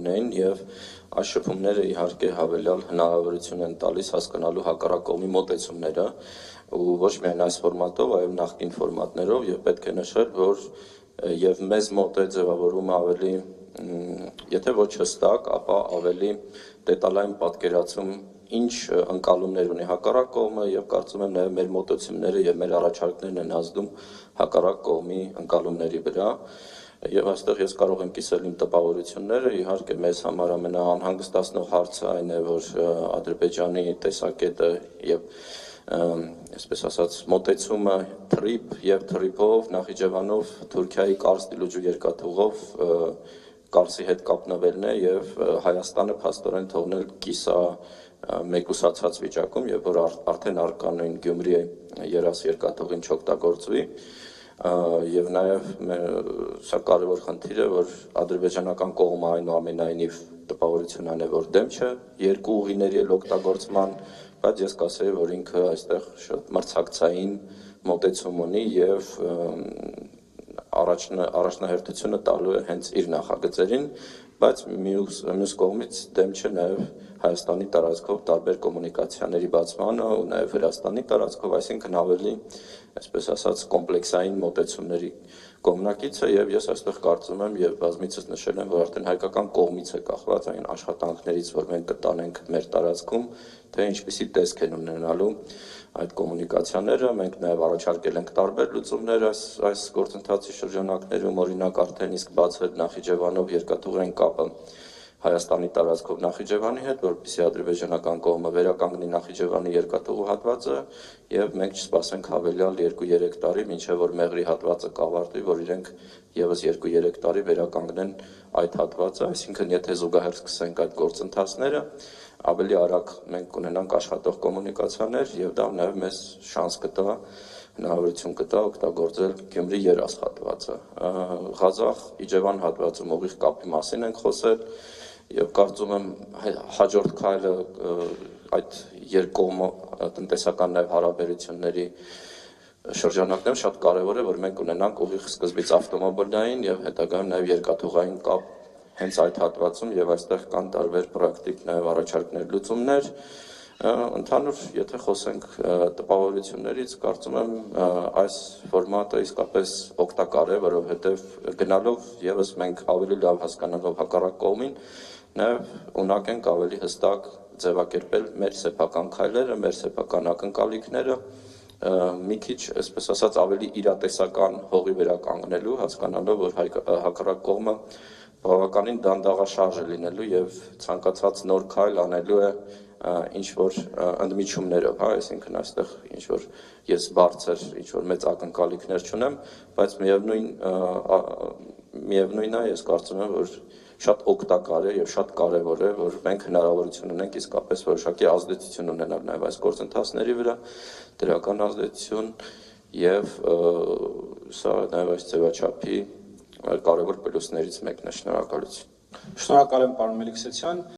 լինեին եւ այս շփումները իհարկե հավելյալ հնարավորություն են տալիս հասկանալու հակառակ կողմի մոտեցումները ու ոչ միայն այս ֆորմատով, այլ նախկին ֆորմատներով եւ պետք է նշել, որ եւ մեզ մոտ է ձևավորումը ավելի, եթե ոչ հստակ, ապա ավելի դետալային պատկերացում ինչ ընկալումներ ունի հակառակ կողմը եւ կարծում եմ նաեւ մեր մոտեցումները եւ մեր առաջարկներն են ազդում հակառակ կողմի ընկալումների վրա եւ այստեղ ես կարող եմ կիսել իմ տպավորությունները իհարկե մեզ համար ամենաանհանգստացնող հարցը այն է որ Ադրբեջանի տեսակետը եւ այսպես ասած մոտեցումը թրիփ եւ թրիփով Նախիջևանով Թուրքիայի Կարս դիլուջու երկաթուղով Կարսի հետ կապնվելն է եւ Հայաստանը փաստորեն թողնել կիսա մեկուսացած վիճակում եւ որ արդեն արկանույն Գյումրի երաս երկաթուղին չօգտագործվի եւ նաեւ սա կարեւոր խնդիր է որ ադրբեջանական կողմը այնուամենայնիվ տպավորություն անե որ դեմ չէ երկու ուղիների օգտագործման բայց ես կասեի որ ինքը այստեղ շատ մրցակցային մոտեցում ունի եւ առաջնահերթությունը տալու է հենց իր նախագծերին բայց մյուս կողմից դեմ չէ նաեւ Հայաստանի տարածքով տարբեր կոմունիկացիաների բացմանը ու նաեւ Վրաստանի տարածքով այսինքն ավելի այսպես ասած կոմպլեքսային մոտեցումների կողմնակից է եւ ես այստեղ կարծում եմ եւ բազմիցս նշել եմ որ արդեն հայկական կողմից է կախված այն աշխատանքներից որ մենք կտանենք մեր տարածքում թե ինչպիսի տեսք են ունենալու այդ կոմունիկացիաները մենք նաեւ առաջարկել ենք տարբեր լուծումներ այս գործընթացի շրջանակներում օրինակ արդեն իսկ բացվել Նախիջևանով երկաթուղային կապը Հայաստանի տարածքով Նախիջևանի հետ, որպեսզի ադրբեջանական կողմը վերականգնի Նախիջևանի երկաթուղու հատվածը եւ մենք չսպասենք հավելյալ 2-3 տարի, մինչեւ որ Մեղրի հատվածը կավարտվի, որ իրենք եւս 2-3 տարի վերականգնեն այդ հատվածը, այսինքն եթե զուգահեռ սկսենք այդ գործընթացները, ավելի արագ մենք կունենանք աշխատող կոմունիկացիաներ եւ դա նաեւ մեզ շանս կտա հնարավորություն կտա օգտագործել Գյումրի երաս հատվածը։ Ղազախ-Իջևան հատվածում ուղիղ կապի մասին ենք խոսել եւ կարծում եմ հաջորդ քայլը այդ երկկողմ տնտեսական նաեւ հարաբերությունների շրջանակներում շատ կարեւոր է որ մենք ունենանք ուղիղ սկզբից ավտոմոբիլային եւ հետագայում նաեւ երկաթուղային կապ հենց այդ հատվածում եւ այստեղ կան տարբեր պրակտիկ նաեւ առաջարկներ լուծումներ ընդհանուր եթե խոսենք տպավորություններից կարծում եմ այս ֆորմատը իսկապես օգտակար է որովհետեւ գնալով եւս մենք ավելի լավ հասկանալով հակառակ կողմին նաեւ ունակ ենք ավելի հստակ ձևակերպել մեր սեփական քայլերը մեր սեփական ակնկալիքները մի քիչ այսպես ասած ավելի իրատեսական հողի վրա կանգնելու հասկանալով որ հակառակ կողմը բավականին դանդաղաշարժ է լինելու եւ ցանկացած նոր քայլ անելու է ինչ որ ընդմիջումներով, հա, այսինքն այստեղ ինչ որ ես բարձր ինչ որ մեծ ակնկալիքներ չունեմ, բայց միևնույնն է, ես կարծում եմ, որ շատ օգտակար է եւ շատ կարեւոր է, որ մենք հնարավորություն ունենք իսկապես որոշակի ազդեցություն ունենալ նաեւ այս գործընթացների վրա, դրական ազդեցություն եւ սա նաեւ այս ձևաչափի կարևոր պլյուսներից մեկն է, շնորհակալություն։ Շնորհակալ եմ, պարոն Մելիքսեցյան։